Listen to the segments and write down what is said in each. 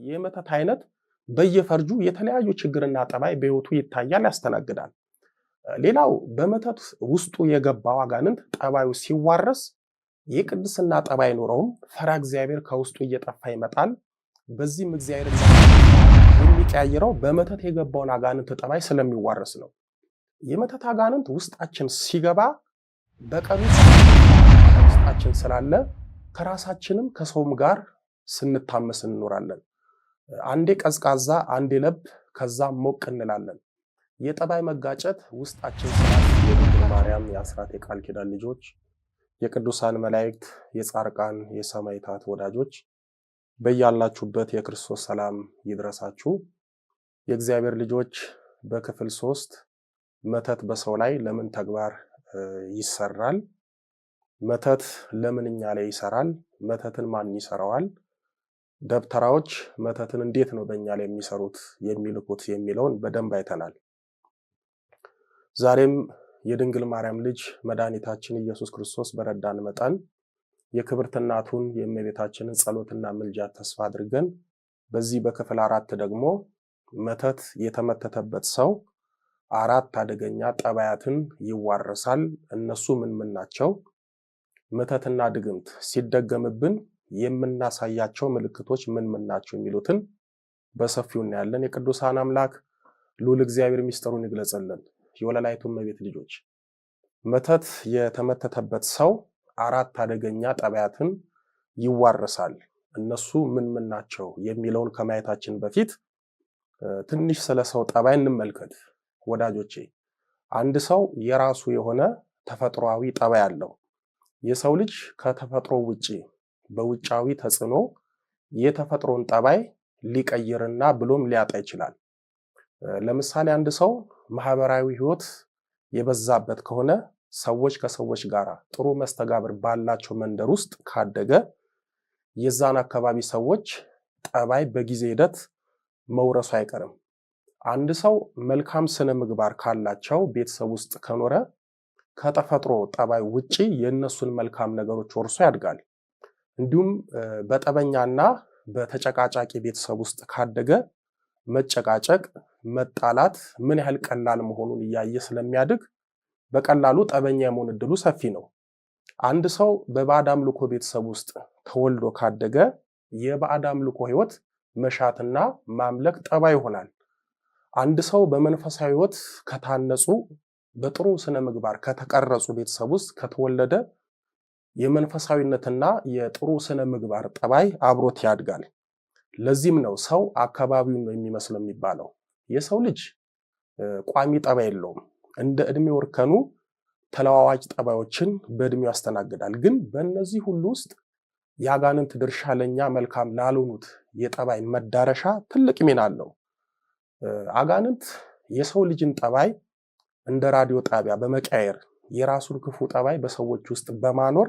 የመተት አይነት በየፈርጁ የተለያዩ ችግርና ጠባይ በህይወቱ ይታያል ያስተናግዳል። ሌላው በመተት ውስጡ የገባው አጋንንት ጠባዩ ሲዋረስ የቅድስና ጠባይ ኖረውም ፈራ እግዚአብሔር ከውስጡ እየጠፋ ይመጣል። በዚህም እግዚአብሔር የሚቀያየረው በመተት የገባውን አጋንንት ጠባይ ስለሚዋረስ ነው። የመተት አጋንንት ውስጣችን ሲገባ በቀኑ ውስጣችን ስላለ ከራሳችንም ከሰውም ጋር ስንታመስ እንኖራለን። አንዴ ቀዝቃዛ አንዴ ለብ ከዛም ሞቅ እንላለን። የጠባይ መጋጨት ውስጣችን ስላለ የድንግል ማርያም የአስራት የቃል ኪዳን ልጆች፣ የቅዱሳን መላእክት፣ የጻርቃን የሰማዕታት ወዳጆች በያላችሁበት የክርስቶስ ሰላም ይድረሳችሁ። የእግዚአብሔር ልጆች በክፍል 3 መተት በሰው ላይ ለምን ተግባር ይሰራል? መተት ለምን እኛ ላይ ይሰራል? መተትን ማን ይሰራዋል? ደብተራዎች መተትን እንዴት ነው በእኛ ላይ የሚሰሩት የሚልኩት የሚለውን በደንብ አይተናል። ዛሬም የድንግል ማርያም ልጅ መድኃኒታችን ኢየሱስ ክርስቶስ በረዳን መጠን የክብርት እናቱን የእመቤታችንን ጸሎትና ምልጃ ተስፋ አድርገን በዚህ በክፍል 4 ደግሞ መተት የተመተተበት ሰው 4 አደገኛ ጠባያትን ይዋረሳል። እነሱ ምን ናቸው? መተትና ድግምት ሲደገምብን የምናሳያቸው ምልክቶች ምን ናቸው የሚሉትን በሰፊው እናያለን። የቅዱሳን አምላክ ልዑል እግዚአብሔር ሚስጥሩን ይግለጽልን። የወለላይቱ እመቤት ልጆች መተት የተመተተበት ሰው 4 አደገኛ ጠባያትን ይዋረሳል። እነሱ ምን ናቸው የሚለውን ከማየታችን በፊት ትንሽ ስለ ሰው ጠባይ እንመልከት። ወዳጆቼ አንድ ሰው የራሱ የሆነ ተፈጥሯዊ ጠባይ አለው። የሰው ልጅ ከተፈጥሮ ውጪ በውጫዊ ተጽዕኖ የተፈጥሮን ጠባይ ሊቀይርና ብሎም ሊያጣ ይችላል። ለምሳሌ አንድ ሰው ማህበራዊ ህይወት የበዛበት ከሆነ ሰዎች ከሰዎች ጋር ጥሩ መስተጋብር ባላቸው መንደር ውስጥ ካደገ የዛን አካባቢ ሰዎች ጠባይ በጊዜ ሂደት መውረሱ አይቀርም። አንድ ሰው መልካም ስነ ምግባር ካላቸው ቤተሰብ ውስጥ ከኖረ ከተፈጥሮ ጠባይ ውጪ የነሱን መልካም ነገሮች ወርሶ ያድጋል። እንዲሁም በጠበኛና በተጨቃጫቂ ቤተሰብ ውስጥ ካደገ መጨቃጨቅ፣ መጣላት ምን ያህል ቀላል መሆኑን እያየ ስለሚያድግ በቀላሉ ጠበኛ የመሆን እድሉ ሰፊ ነው። አንድ ሰው በባዕድ አምልኮ ቤተሰብ ውስጥ ተወልዶ ካደገ የባዕድ አምልኮ ህይወት መሻትና ማምለክ ጠባይ ይሆናል። አንድ ሰው በመንፈሳዊ ህይወት ከታነጹ በጥሩ ስነ ምግባር ከተቀረጹ ቤተሰብ ውስጥ ከተወለደ የመንፈሳዊነትና የጥሩ ስነ ምግባር ጠባይ አብሮት ያድጋል። ለዚህም ነው ሰው አካባቢውን ነው የሚመስለው የሚባለው። የሰው ልጅ ቋሚ ጠባይ የለውም። እንደ እድሜው እርከኑ ተለዋዋጭ ጠባዮችን በእድሜው ያስተናግዳል። ግን በእነዚህ ሁሉ ውስጥ የአጋንንት ድርሻ ለኛ መልካም ላልሆኑት የጠባይ መዳረሻ ትልቅ ሚና አለው። አጋንንት የሰው ልጅን ጠባይ እንደ ራዲዮ ጣቢያ በመቀየር የራሱን ክፉ ጠባይ በሰዎች ውስጥ በማኖር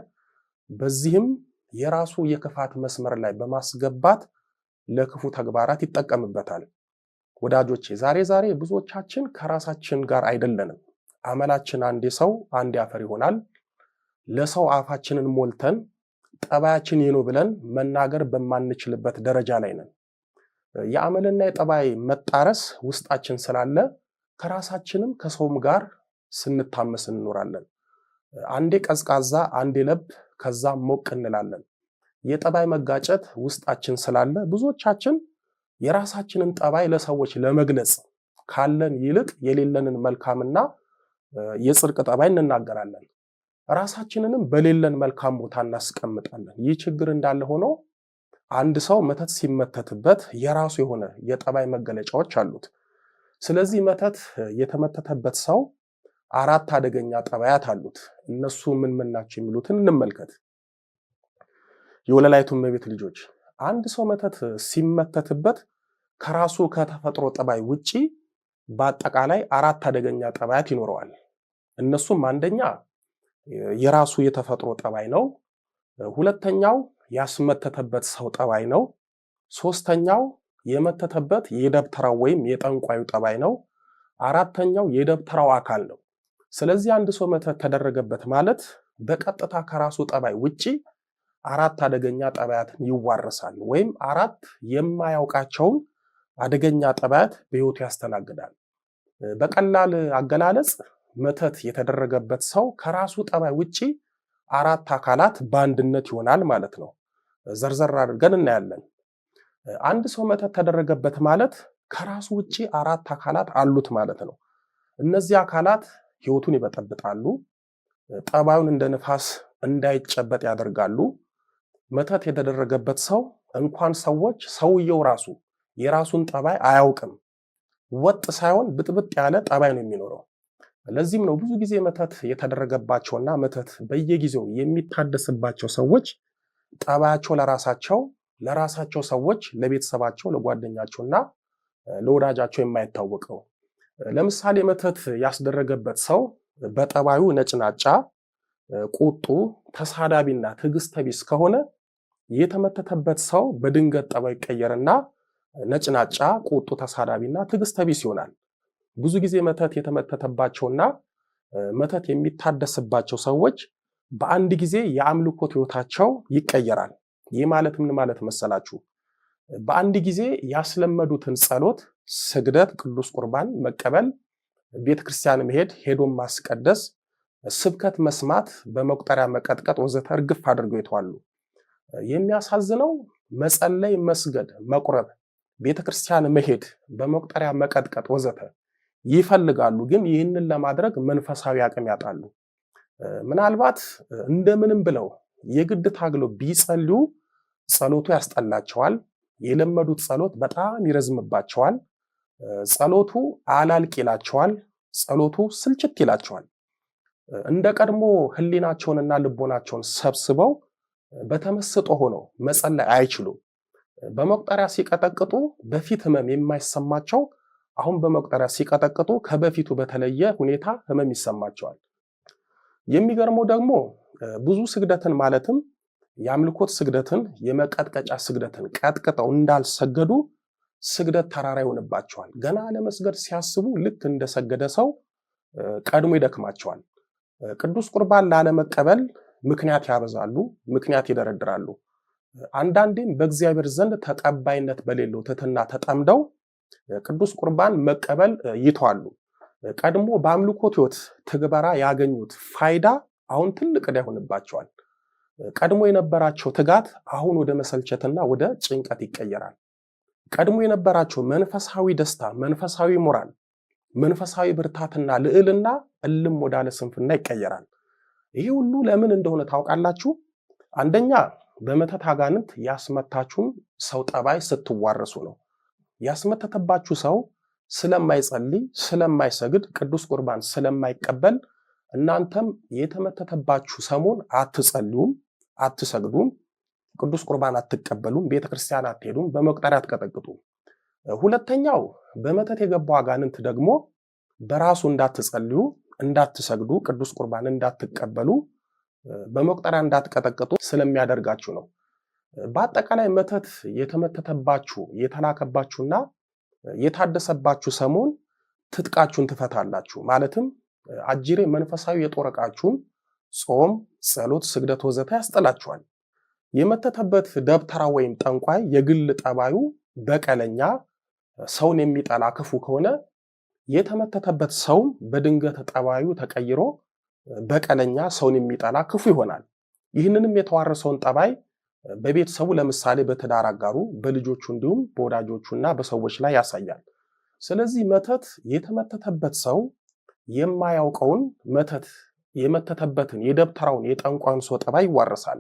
በዚህም የራሱ የክፋት መስመር ላይ በማስገባት ለክፉ ተግባራት ይጠቀምበታል። ወዳጆቼ ዛሬ ብዙዎቻችን ከራሳችን ጋር አይደለንም። አመላችን አንዴ ሰው አንዴ አፈር ይሆናል። ለሰው አፋችንን ሞልተን ጠባያችን ይህ ነው ብለን መናገር በማንችልበት ደረጃ ላይ ነን። የአመልና የጠባይ መጣረስ ውስጣችን ስላለ ከራሳችንም ከሰውም ጋር ስንታመስ እንኖራለን። አንዴ ቀዝቃዛ አንዴ ለብ ከዛም ሞቅ እንላለን። የጠባይ መጋጨት ውስጣችን ስላለ ብዙዎቻችን የራሳችንን ጠባይ ለሰዎች ለመግለጽ ካለን ይልቅ የሌለንን መልካምና የጽድቅ ጠባይ እንናገራለን። ራሳችንንም በሌለን መልካም ቦታ እናስቀምጣለን። ይህ ችግር እንዳለ ሆኖ አንድ ሰው መተት ሲመተትበት የራሱ የሆነ የጠባይ መገለጫዎች አሉት። ስለዚህ መተት የተመተተበት ሰው 4 አደገኛ ጠባያት አሉት። እነሱ ምን ናቸው የሚሉትን እንመልከት። የወለላይቱ እመቤት ልጆች አንድ ሰው መተት ሲመተትበት ከራሱ ከተፈጥሮ ጠባይ ውጪ በአጠቃላይ 4 አደገኛ ጠባያት ይኖረዋል። እነሱም አንደኛ የራሱ የተፈጥሮ ጠባይ ነው። ሁለተኛው ያስመተተበት ሰው ጠባይ ነው። ሶስተኛው የመተተበት የደብተራው ወይም የጠንቋዩ ጠባይ ነው። አራተኛው የደብተራው አካል ነው። ስለዚህ አንድ ሰው መተት ተደረገበት ማለት በቀጥታ ከራሱ ጠባይ ውጪ 4 አደገኛ ጠባያትን ይዋረሳል ወይም 4 የማያውቃቸውን አደገኛ ጠባያት በህይወቱ ያስተናግዳል። በቀላል አገላለጽ መተት የተደረገበት ሰው ከራሱ ጠባይ ውጪ 4 አካላት በአንድነት ይሆናል ማለት ነው። ዘርዘር አድርገን እናያለን። አንድ ሰው መተት ተደረገበት ማለት ከራሱ ውጪ 4 አካላት አሉት ማለት ነው። እነዚህ አካላት ህይወቱን ይበጠብጣሉ፣ ጠባዩን እንደ ንፋስ እንዳይጨበጥ ያደርጋሉ። መተት የተደረገበት ሰው እንኳን ሰዎች ሰውየው ራሱ የራሱን ጠባይ አያውቅም። ወጥ ሳይሆን ብጥብጥ ያለ ጠባይ ነው የሚኖረው። ለዚህም ነው ብዙ ጊዜ መተት የተደረገባቸውና መተት በየጊዜው የሚታደስባቸው ሰዎች ጠባያቸው ለራሳቸው ሰዎች፣ ለቤተሰባቸው፣ ለጓደኛቸውና ለወዳጃቸው የማይታወቀው። ለምሳሌ መተት ያስደረገበት ሰው በጠባዩ ነጭናጫ፣ ቁጡ፣ ተሳዳቢና ትዕግስተ ቢስ ከሆነ የተመተተበት ሰው በድንገት ጠባይ ይቀየርና ነጭናጫ፣ ቁጡ፣ ተሳዳቢና ትዕግስተ ቢስ ይሆናል። ብዙ ጊዜ መተት የተመተተባቸውና መተት የሚታደስባቸው ሰዎች በአንድ ጊዜ የአምልኮት ህይወታቸው ይቀየራል። ይህ ማለት ምን ማለት መሰላችሁ? በአንድ ጊዜ ያስለመዱትን ጸሎት፣ ስግደት፣ ቅዱስ ቁርባን መቀበል፣ ቤተክርስቲያን መሄድ፣ ሄዶም ማስቀደስ፣ ስብከት መስማት፣ በመቁጠሪያ መቀጥቀጥ ወዘተ እርግፍ አድርገው ይተዋሉ። የሚያሳዝነው መጸለይ፣ መስገድ፣ መቁረብ፣ ቤተክርስቲያን መሄድ፣ በመቁጠሪያ መቀጥቀጥ ወዘተ ይፈልጋሉ፣ ግን ይህንን ለማድረግ መንፈሳዊ አቅም ያጣሉ። ምናልባት እንደምንም ብለው የግድ ታግለው ቢጸልዩ ጸሎቱ ያስጠላቸዋል። የለመዱት ጸሎት በጣም ይረዝምባቸዋል። ጸሎቱ አላልቅ ይላቸዋል። ጸሎቱ ስልችት ይላቸዋል። እንደ ቀድሞ ህሊናቸውንና ልቦናቸውን ሰብስበው በተመስጦ ሆነው መጸለይ አይችሉም። በመቁጠሪያ ሲቀጠቅጡ በፊት ህመም የማይሰማቸው አሁን በመቁጠሪያ ሲቀጠቅጡ ከበፊቱ በተለየ ሁኔታ ህመም ይሰማቸዋል። የሚገርመው ደግሞ ብዙ ስግደትን ማለትም የአምልኮት ስግደትን፣ የመቀጥቀጫ ስግደትን ቀጥቅጠው እንዳልሰገዱ ስግደት ተራራ ይሆንባቸዋል። ገና ለመስገድ ሲያስቡ ልክ እንደሰገደ ሰው ቀድሞ ይደክማቸዋል። ቅዱስ ቁርባን ላለመቀበል ምክንያት ያበዛሉ፣ ምክንያት ይደረድራሉ። አንዳንዴም በእግዚአብሔር ዘንድ ተቀባይነት በሌለው ትሕትና ተጠምደው ቅዱስ ቁርባን መቀበል ይተዋሉ። ቀድሞ በአምልኮት ህይወት ትግበራ ያገኙት ፋይዳ አሁን ትልቅ ዕዳ ይሆንባቸዋል። ቀድሞ የነበራቸው ትጋት አሁን ወደ መሰልቸትና ወደ ጭንቀት ይቀየራል። ቀድሞ የነበራቸው መንፈሳዊ ደስታ፣ መንፈሳዊ ሞራል፣ መንፈሳዊ ብርታትና ልዕልና እልም ወዳለ ስንፍና ይቀየራል። ይህ ሁሉ ለምን እንደሆነ ታውቃላችሁ? አንደኛ በመተት አጋንንት ያስመታችሁን ሰው ጠባይ ስትዋረሱ ነው። ያስመተተባችሁ ሰው ስለማይጸልይ፣ ስለማይሰግድ፣ ቅዱስ ቁርባን ስለማይቀበል እናንተም የተመተተባችሁ ሰሞን አትጸልዩም፣ አትሰግዱም፣ ቅዱስ ቁርባን አትቀበሉም፣ ቤተክርስቲያን አትሄዱም፣ በመቁጠሪያ አትቀጠቅጡም። ሁለተኛው በመተት የገባው አጋንንት ደግሞ በራሱ እንዳትጸልዩ፣ እንዳትሰግዱ፣ ቅዱስ ቁርባን እንዳትቀበሉ፣ በመቁጠሪያ እንዳትቀጠቅጡ ስለሚያደርጋችሁ ነው። በአጠቃላይ መተት የተመተተባችሁ የተላከባችሁና የታደሰባችሁ ሰሞን ትጥቃችሁን ትፈታላችሁ። ማለትም አጅሬ መንፈሳዊ የጦር ዕቃችሁን ጾም፣ ጸሎት፣ ስግደት ወዘተ ያስጠላችኋል። የመተተበት ደብተራ ወይም ጠንቋይ የግል ጠባዩ በቀለኛ፣ ሰውን የሚጠላ ክፉ ከሆነ የተመተተበት ሰውም በድንገት ጠባዩ ተቀይሮ በቀለኛ፣ ሰውን የሚጠላ ክፉ ይሆናል። ይህንንም የተዋረሰውን ጠባይ በቤተሰቡ ለምሳሌ በትዳር አጋሩ፣ በልጆቹ እንዲሁም በወዳጆቹና በሰዎች ላይ ያሳያል። ስለዚህ መተት የተመተተበት ሰው የማያውቀውን መተት የመተተበትን የደብተራውን የጠንቋዩን ሰው ጠባይ ይዋረሳል።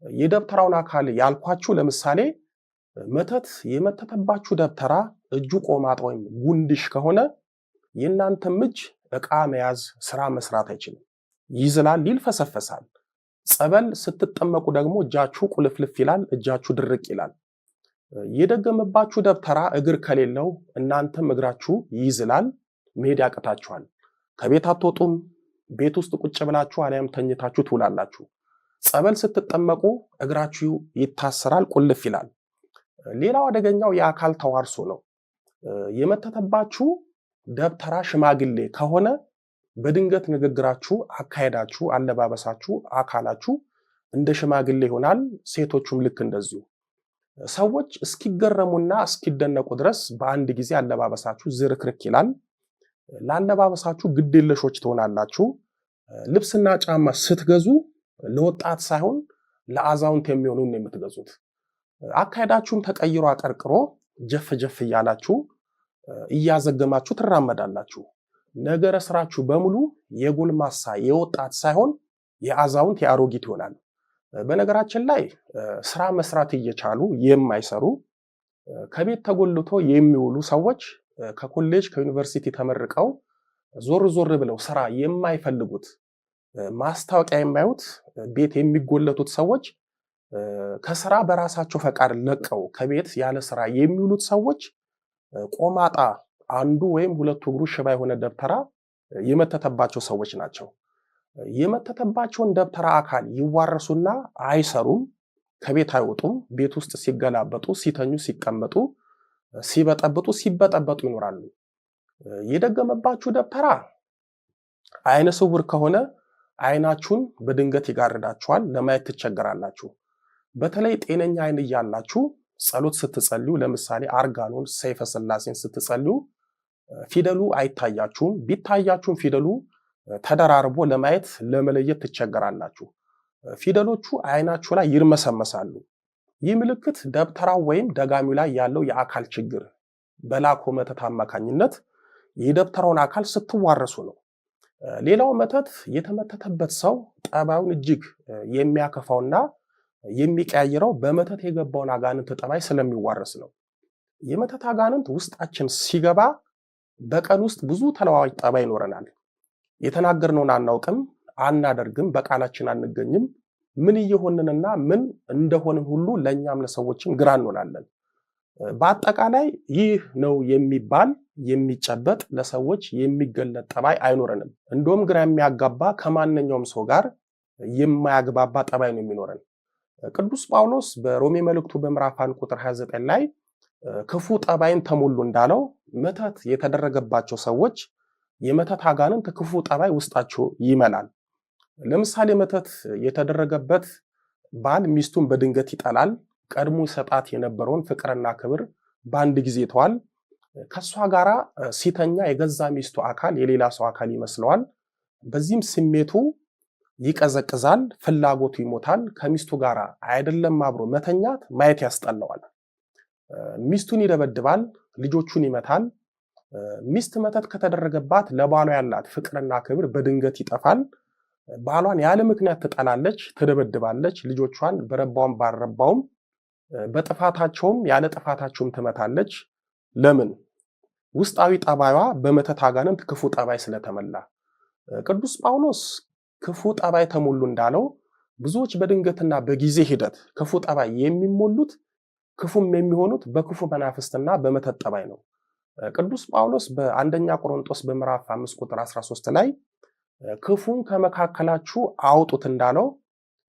የደብተራውን አካል ያልኳችሁ ለምሳሌ መተት የመተተባችሁ ደብተራ እጁ ቆማጣ ወይም ጉንድሽ ከሆነ የእናንተም እጅ ዕቃ መያዝ፣ ስራ መስራት አይችልም። ይዝላል፣ ይልፈሰፈሳል። ጸበል ስትጠመቁ ደግሞ እጃችሁ ቁልፍልፍ ይላል፣ እጃችሁ ድርቅ ይላል። የደገመባችሁ ደብተራ እግር ከሌለው እናንተም እግራችሁ ይዝላል፣ መሄድ ያቅታችኋል። ከቤት አትወጡም፣ ቤት ውስጥ ቁጭ ብላችሁ አሊያም ተኝታችሁ ትውላላችሁ። ጸበል ስትጠመቁ እግራችሁ ይታሰራል፣ ቁልፍ ይላል። ሌላው አደገኛው የአካል ተዋርሶ ነው። የመተተባችሁ ደብተራ ሽማግሌ ከሆነ በድንገት ንግግራችሁ፣ አካሄዳችሁ፣ አለባበሳችሁ፣ አካላችሁ እንደ ሽማግሌ ይሆናል። ሴቶቹም ልክ እንደዚሁ። ሰዎች እስኪገረሙና እስኪደነቁ ድረስ በአንድ ጊዜ አለባበሳችሁ ዝርክርክ ይላል። ለአለባበሳችሁ ግዴለሾች ትሆናላችሁ። ልብስና ጫማ ስትገዙ ለወጣት ሳይሆን ለአዛውንት የሚሆኑ ነው የምትገዙት። አካሄዳችሁም ተቀይሮ አቀርቅሮ ጀፍ ጀፍ እያላችሁ እያዘገማችሁ ትራመዳላችሁ። ነገረ ስራችሁ በሙሉ የጎልማሳ የወጣት ሳይሆን የአዛውንት የአሮጊት ይሆናል። በነገራችን ላይ ስራ መስራት እየቻሉ የማይሰሩ ከቤት ተጎልቶ የሚውሉ ሰዎች ከኮሌጅ ከዩኒቨርሲቲ ተመርቀው ዞር ዞር ብለው ስራ የማይፈልጉት ማስታወቂያ የማዩት ቤት የሚጎለቱት ሰዎች ከስራ በራሳቸው ፈቃድ ለቀው ከቤት ያለ ስራ የሚውሉት ሰዎች ቆማጣ አንዱ ወይም ሁለቱ እግሩ ሽባ የሆነ ደብተራ የመተተባቸው ሰዎች ናቸው። የመተተባቸውን ደብተራ አካል ይዋረሱና አይሰሩም፣ ከቤት አይወጡም። ቤት ውስጥ ሲገላበጡ፣ ሲተኙ፣ ሲቀመጡ፣ ሲበጠብጡ፣ ሲበጠበጡ ይኖራሉ። የደገመባችሁ ደብተራ አይነ ስውር ከሆነ አይናችሁን በድንገት ይጋርዳችኋል፣ ለማየት ትቸገራላችሁ። በተለይ ጤነኛ አይን እያላችሁ ጸሎት ስትጸልዩ፣ ለምሳሌ አርጋኖን፣ ሰይፈ ስላሴን ስትጸልዩ ፊደሉ አይታያችሁም። ቢታያችሁም ፊደሉ ተደራርቦ ለማየት ለመለየት ትቸገራላችሁ። ፊደሎቹ አይናችሁ ላይ ይርመሰመሳሉ። ይህ ምልክት ደብተራው ወይም ደጋሚው ላይ ያለው የአካል ችግር በላኮ መተት አማካኝነት የደብተራውን አካል ስትዋረሱ ነው። ሌላው መተት የተመተተበት ሰው ጠባዩን እጅግ የሚያከፋውና የሚቀያይረው በመተት የገባውን አጋንንት ጠባይ ስለሚዋረስ ነው። የመተት አጋንንት ውስጣችን ሲገባ በቀን ውስጥ ብዙ ተለዋዋጭ ጠባይ ይኖረናል። የተናገርነውን አናውቅም፣ አናደርግም፣ በቃላችን አንገኝም። ምን እየሆንንና ምን እንደሆንን ሁሉ ለእኛም ለሰዎችም ግራ እንሆናለን። በአጠቃላይ ይህ ነው የሚባል የሚጨበጥ ለሰዎች የሚገለጥ ጠባይ አይኖረንም። እንደውም ግራ የሚያጋባ ከማንኛውም ሰው ጋር የማያግባባ ጠባይ ነው የሚኖረን። ቅዱስ ጳውሎስ በሮሜ መልእክቱ በምዕራፍ 1 ቁጥር 29 ላይ ክፉ ጠባይን ተሞሉ እንዳለው መተት የተደረገባቸው ሰዎች የመተት አጋንንት ክፉ ጠባይ ውስጣቸው ይመላል። ለምሳሌ መተት የተደረገበት ባል ሚስቱን በድንገት ይጠላል። ቀድሞ ሰጣት የነበረውን ፍቅርና ክብር በአንድ ጊዜ ተዋል። ከሷ ጋራ ሲተኛ የገዛ ሚስቱ አካል የሌላ ሰው አካል ይመስለዋል። በዚህም ስሜቱ ይቀዘቅዛል፣ ፍላጎቱ ይሞታል። ከሚስቱ ጋራ አይደለም አብሮ መተኛት ማየት ያስጠላዋል። ሚስቱን ይደበድባል፣ ልጆቹን ይመታል። ሚስት መተት ከተደረገባት ለባሏ ያላት ፍቅርና ክብር በድንገት ይጠፋል። ባሏን ያለ ምክንያት ትጠላለች፣ ትደበድባለች። ልጆቿን በረባውም ባልረባውም በጥፋታቸውም ያለ ጥፋታቸውም ትመታለች። ለምን? ውስጣዊ ጠባይዋ በመተት አጋንንት ክፉ ጠባይ ስለተመላ። ቅዱስ ጳውሎስ ክፉ ጠባይ ተሞሉ እንዳለው ብዙዎች በድንገትና በጊዜ ሂደት ክፉ ጠባይ የሚሞሉት ክፉም የሚሆኑት በክፉ መናፍስትና በመተት ጠባይ ነው። ቅዱስ ጳውሎስ በአንደኛ ቆሮንቶስ በምዕራፍ 5 ቁጥር 13 ላይ ክፉን ከመካከላችሁ አውጡት እንዳለው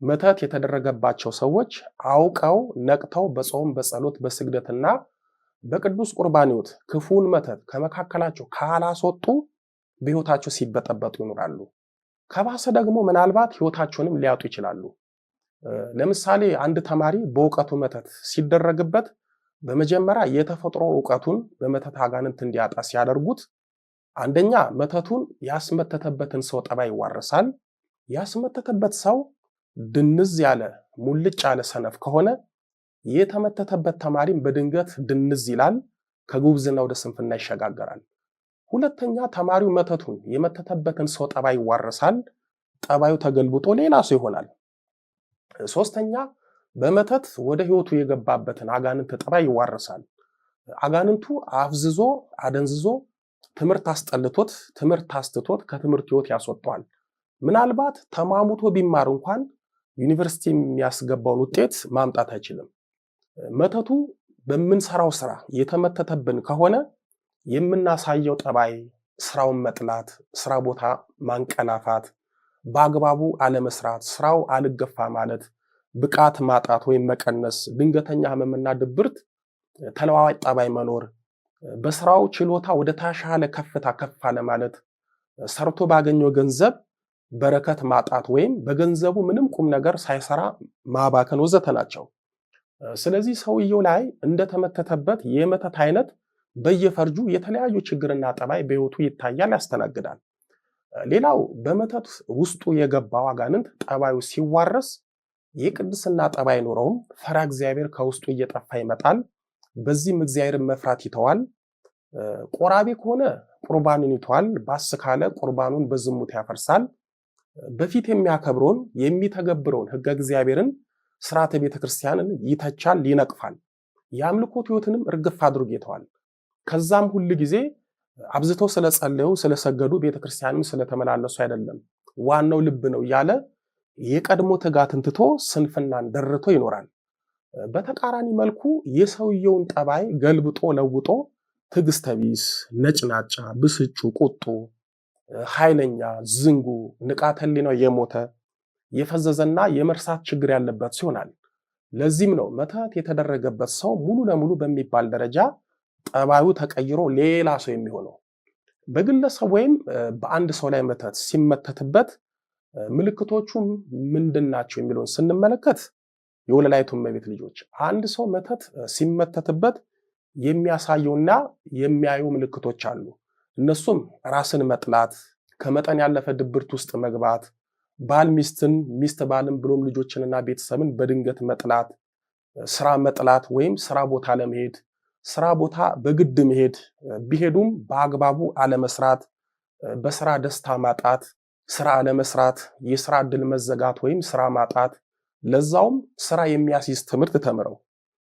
መተት የተደረገባቸው ሰዎች አውቀው ነቅተው በጾም በጸሎት በስግደትና በቅዱስ ቁርባን ሕይወት ክፉን መተት ከመካከላቸው ካላስወጡ በሕይወታቸው ሲበጠበጡ ይኖራሉ። ከባሰ ደግሞ ምናልባት ሕይወታቸውንም ሊያጡ ይችላሉ። ለምሳሌ አንድ ተማሪ በእውቀቱ መተት ሲደረግበት በመጀመሪያ የተፈጥሮ እውቀቱን በመተት አጋንንት እንዲያጣ ሲያደርጉት አንደኛ መተቱን ያስመተተበትን ሰው ጠባይ ይዋረሳል። ያስመተተበት ሰው ድንዝ ያለ ሙልጭ ያለ ሰነፍ ከሆነ የተመተተበት ተማሪም በድንገት ድንዝ ይላል፣ ከጉብዝና ወደ ስንፍና ይሸጋገራል። ሁለተኛ ተማሪው መተቱን የመተተበትን ሰው ጠባይ ይዋረሳል። ጠባዩ ተገልብጦ ሌላ ሰው ይሆናል። ሶስተኛ በመተት ወደ ህይወቱ የገባበትን አጋንንት ጠባይ ይዋረሳል። አጋንንቱ አፍዝዞ አደንዝዞ ትምህርት አስጠልቶት ትምህርት አስትቶት ከትምህርት ህይወት ያስወጣዋል። ምናልባት ተማሙቶ ቢማር እንኳን ዩኒቨርሲቲ የሚያስገባውን ውጤት ማምጣት አይችልም። መተቱ በምንሰራው ስራ የተመተተብን ከሆነ የምናሳየው ጠባይ ስራውን መጥላት፣ ስራ ቦታ ማንቀላፋት፣ በአግባቡ አለመስራት፣ ስራው አልገፋ ማለት፣ ብቃት ማጣት ወይም መቀነስ፣ ድንገተኛ ህመምና ድብርት፣ ተለዋዋጭ ጠባይ መኖር፣ በስራው ችሎታ ወደ ተሻለ ከፍታ ከፍ አለ ማለት፣ ሰርቶ ባገኘው ገንዘብ በረከት ማጣት ወይም በገንዘቡ ምንም ቁም ነገር ሳይሰራ ማባከን ወዘተ ናቸው። ስለዚህ ሰውየው ላይ እንደተመተተበት የመተት አይነት በየፈርጁ የተለያዩ ችግርና ጠባይ በህይወቱ ይታያል፣ ያስተናግዳል። ሌላው በመተት ውስጡ የገባው አጋንንት ጠባዩ ሲዋረስ የቅድስና ጠባይ ኖረውም ፈራ እግዚአብሔር ከውስጡ እየጠፋ ይመጣል። በዚህም እግዚአብሔርን መፍራት ይተዋል። ቆራቢ ከሆነ ቁርባኑን ይተዋል። ባስ ካለ ቁርባኑን በዝሙት ያፈርሳል። በፊት የሚያከብረውን የሚተገብረውን ሕገ እግዚአብሔርን ስርዓተ ቤተክርስቲያንን ይተቻል፣ ይነቅፋል። የአምልኮት ሕይወትንም እርግፍ አድርጎ ይተዋል። ከዛም ሁል ጊዜ አብዝተው ስለጸለዩ ስለሰገዱ ቤተክርስቲያንም ስለተመላለሱ አይደለም፣ ዋናው ልብ ነው እያለ የቀድሞ ትጋትን ትቶ ስንፍናን ደርቶ ይኖራል። በተቃራኒ መልኩ የሰውየውን ጠባይ ገልብጦ ለውጦ ትዕግስተ ቢስ፣ ነጭናጫ፣ ብስጩ፣ ቁጡ፣ ኃይለኛ፣ ዝንጉ፣ ንቃተ ህሊናው የሞተ የፈዘዘና የመርሳት ችግር ያለበት ሲሆናል። ለዚህም ነው መተት የተደረገበት ሰው ሙሉ ለሙሉ በሚባል ደረጃ ጠባዩ ተቀይሮ ሌላ ሰው የሚሆነው። በግለሰብ ወይም በአንድ ሰው ላይ መተት ሲመተትበት ምልክቶቹ ምንድናቸው የሚለውን ስንመለከት የወለላይቱ እመቤት ልጆች አንድ ሰው መተት ሲመተትበት የሚያሳየውና የሚያዩ ምልክቶች አሉ። እነሱም ራስን መጥላት፣ ከመጠን ያለፈ ድብርት ውስጥ መግባት፣ ባል ሚስትን፣ ሚስት ባልን ብሎም ልጆችንና ቤተሰብን በድንገት መጥላት፣ ስራ መጥላት ወይም ስራ ቦታ ለመሄድ፣ ስራ ቦታ በግድ መሄድ፣ ቢሄዱም በአግባቡ አለመስራት፣ በስራ ደስታ ማጣት፣ ስራ አለመስራት፣ የስራ ዕድል መዘጋት ወይም ስራ ማጣት፣ ለዛውም ስራ የሚያስይዝ ትምህርት ተምረው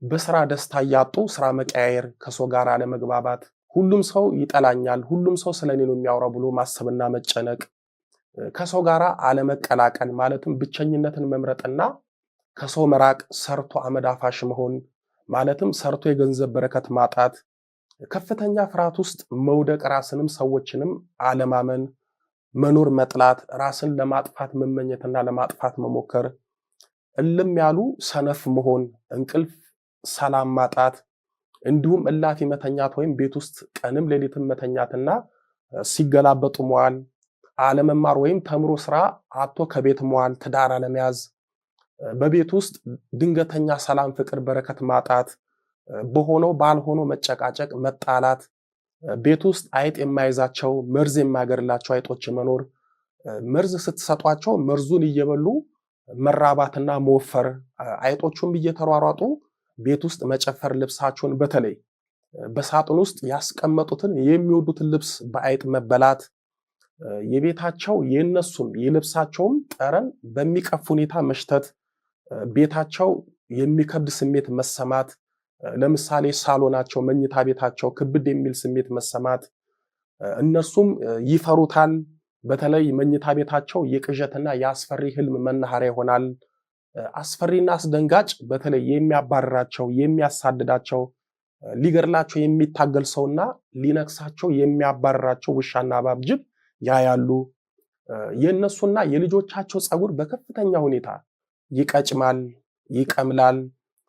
በስራ ደስታ እያጡ ስራ መቀያየር፣ ከሰው ጋር አለመግባባት፣ ሁሉም ሰው ይጠላኛል፣ ሁሉም ሰው ስለኔ ነው የሚያወራው ብሎ ማሰብና መጨነቅ፣ ከሰው ጋር አለመቀላቀል ማለትም ብቸኝነትን መምረጥና ከሰው መራቅ፣ ሰርቶ አመዳፋሽ መሆን ማለትም ሰርቶ የገንዘብ በረከት ማጣት፣ ከፍተኛ ፍርሃት ውስጥ መውደቅ፣ ራስንም ሰዎችንም አለማመን፣ መኖር መጥላት፣ ራስን ለማጥፋት መመኘትና ለማጥፋት መሞከር፣ እልም ያሉ ሰነፍ መሆን፣ እንቅልፍ ሰላም ማጣት፣ እንዲሁም እላፊ መተኛት ወይም ቤት ውስጥ ቀንም ሌሊትም መተኛትና ሲገላበጡ መዋል፣ አለመማር ወይም ተምሮ ስራ አጥቶ ከቤት መዋል፣ ትዳር አለመያዝ፣ በቤት ውስጥ ድንገተኛ ሰላም፣ ፍቅር፣ በረከት ማጣት፣ በሆነው ባልሆነው መጨቃጨቅ፣ መጣላት፣ ቤት ውስጥ አይጥ የማይዛቸው መርዝ የማይገድላቸው አይጦች መኖር፣ መርዝ ስትሰጧቸው መርዙን እየበሉ መራባትና መወፈር፣ አይጦቹም እየተሯሯጡ ቤት ውስጥ መጨፈር፣ ልብሳቸውን በተለይ በሳጥን ውስጥ ያስቀመጡትን የሚወዱትን ልብስ በአይጥ መበላት፣ የቤታቸው የነሱም የልብሳቸውም ጠረን በሚቀፍ ሁኔታ መሽተት፣ ቤታቸው የሚከብድ ስሜት መሰማት፣ ለምሳሌ ሳሎናቸው፣ መኝታ ቤታቸው ክብድ የሚል ስሜት መሰማት፣ እነሱም ይፈሩታል። በተለይ መኝታ ቤታቸው የቅዠትና የአስፈሪ ህልም መናኸሪያ ይሆናል። አስፈሪና አስደንጋጭ በተለይ የሚያባርራቸው፣ የሚያሳድዳቸው፣ ሊገድላቸው የሚታገል ሰውና ሊነክሳቸው የሚያባርራቸው ውሻና እባብ፣ ጅብ ያያሉ። የእነሱና የልጆቻቸው ፀጉር በከፍተኛ ሁኔታ ይቀጭማል፣ ይቀምላል።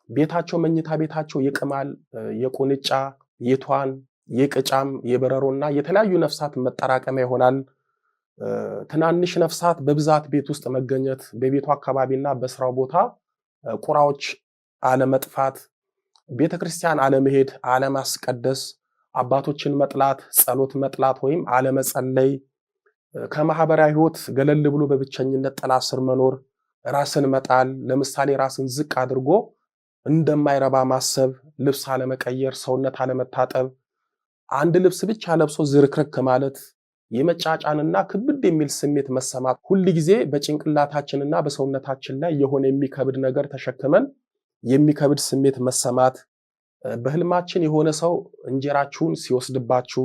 ቤታቸው መኝታ ቤታቸው ይቅማል። የቁንጫ፣ የቷን፣ የቅጫም፣ የበረሮና የተለያዩ ነፍሳት መጠራቀሚያ ይሆናል። ትናንሽ ነፍሳት በብዛት ቤት ውስጥ መገኘት፣ በቤቱ አካባቢና በስራው ቦታ ቁራዎች አለመጥፋት፣ ቤተክርስቲያን አለመሄድ፣ አለማስቀደስ፣ አባቶችን መጥላት፣ ጸሎት መጥላት ወይም አለመጸለይ፣ ከማህበራዊ ህይወት ገለል ብሎ በብቸኝነት ጥላ ስር መኖር፣ ራስን መጣል፣ ለምሳሌ ራስን ዝቅ አድርጎ እንደማይረባ ማሰብ፣ ልብስ አለመቀየር፣ ሰውነት አለመታጠብ፣ አንድ ልብስ ብቻ ለብሶ ዝርክርክ ማለት፣ የመጫጫንና ክብድ የሚል ስሜት መሰማት፣ ሁል ጊዜ በጭንቅላታችንና በሰውነታችን ላይ የሆነ የሚከብድ ነገር ተሸክመን የሚከብድ ስሜት መሰማት፣ በህልማችን የሆነ ሰው እንጀራችሁን ሲወስድባችሁ፣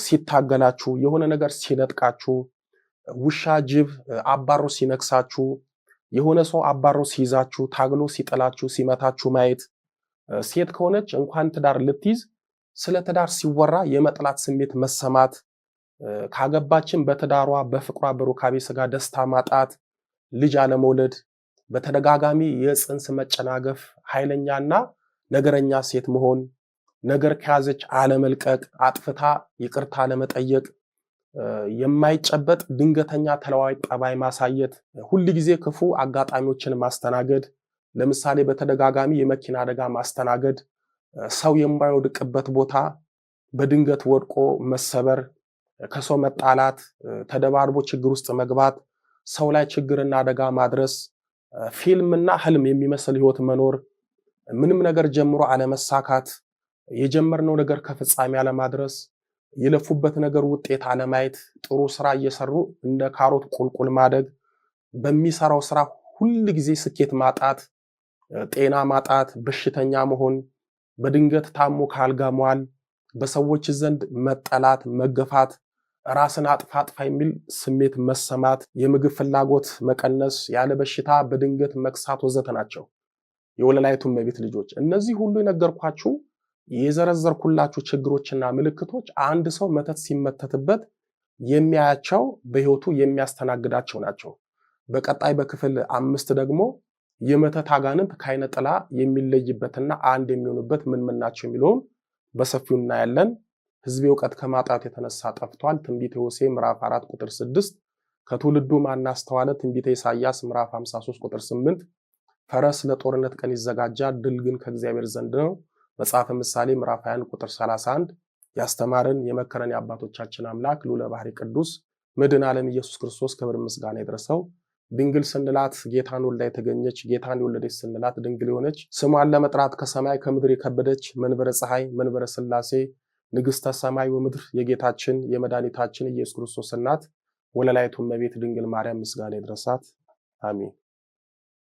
ሲታገላችሁ፣ የሆነ ነገር ሲነጥቃችሁ፣ ውሻ ጅብ አባሮ ሲነክሳችሁ፣ የሆነ ሰው አባሮ ሲይዛችሁ፣ ታግሎ ሲጥላችሁ፣ ሲመታችሁ ማየት፣ ሴት ከሆነች እንኳን ትዳር ልትይዝ ስለ ትዳር ሲወራ የመጥላት ስሜት መሰማት፣ ካገባችን በትዳሯ በፍቅሯ በሩካቤ ስጋ ደስታ ማጣት፣ ልጅ አለመውለድ፣ በተደጋጋሚ የፅንስ መጨናገፍ፣ ኃይለኛና ነገረኛ ሴት መሆን፣ ነገር ከያዘች አለመልቀቅ፣ አጥፍታ ይቅርታ አለመጠየቅ፣ የማይጨበጥ ድንገተኛ ተለዋዋጭ ጠባይ ማሳየት፣ ሁል ጊዜ ክፉ አጋጣሚዎችን ማስተናገድ፣ ለምሳሌ በተደጋጋሚ የመኪና አደጋ ማስተናገድ፣ ሰው የማይወድቅበት ቦታ በድንገት ወድቆ መሰበር፣ ከሰው መጣላት፣ ተደባርቦ ችግር ውስጥ መግባት፣ ሰው ላይ ችግርና አደጋ ማድረስ፣ ፊልምና ህልም የሚመስል ህይወት መኖር፣ ምንም ነገር ጀምሮ አለመሳካት፣ የጀመርነው ነገር ከፍጻሜ አለማድረስ፣ የለፉበት ነገር ውጤት አለማየት፣ ጥሩ ስራ እየሰሩ እንደ ካሮት ቁልቁል ማደግ፣ በሚሰራው ስራ ሁል ጊዜ ስኬት ማጣት፣ ጤና ማጣት፣ በሽተኛ መሆን፣ በድንገት ታሞ ካልጋ መዋል፣ በሰዎች ዘንድ መጠላት፣ መገፋት፣ ራስን አጥፋ የሚል ስሜት መሰማት፣ የምግብ ፍላጎት መቀነስ፣ ያለ በሽታ በድንገት መክሳት ወዘተ ናቸው የወለላይቱ እመቤት ልጆች። እነዚህ ሁሉ የነገርኳችሁ የዘረዘርኩላችሁ ችግሮችና ምልክቶች አንድ ሰው መተት ሲመተትበት የሚያያቸው በህይወቱ የሚያስተናግዳቸው ናቸው። በቀጣይ በክፍል 5 ደግሞ የመተት አጋንንት ከዓይነ ጥላ የሚለይበትና አንድ የሚሆኑበት ምን ናቸው የሚለውን በሰፊው እናያለን። ሕዝቤ እውቀት ከማጣት የተነሳ ጠፍቷል። ትንቢተ ሆሴዕ ምዕራፍ 4 ቁጥር 6፣ ከትውልዱ ማን አስተዋለ? ትንቢተ ኢሳይያስ ምዕራፍ 53 ቁጥር 8፣ ፈረስ ለጦርነት ቀን ይዘጋጃል፣ ድል ግን ከእግዚአብሔር ዘንድ ነው። መጽሐፈ ምሳሌ ምዕራፍ 21 ቁጥር 31። ያስተማረን የመከረን የአባቶቻችን አምላክ ልዑለ ባሕርይ ቅዱስ መድኃኔ ዓለም ኢየሱስ ክርስቶስ ክብር ምስጋና ይድረሰው። ድንግል ስንላት ጌታን ወልዳ የተገኘች፣ ጌታን የወለደች ስንላት ድንግል የሆነች፣ ስሟን ለመጥራት ከሰማይ ከምድር የከበደች፣ መንበረ ፀሐይ መንበረ ሥላሴ ንግሥተ ሰማይ ወምድር የጌታችን የመድኃኒታችን ኢየሱስ ክርስቶስ እናት ወለላይቱ እመቤት ድንግል ማርያም ምስጋና ይድረሳት። አሜን።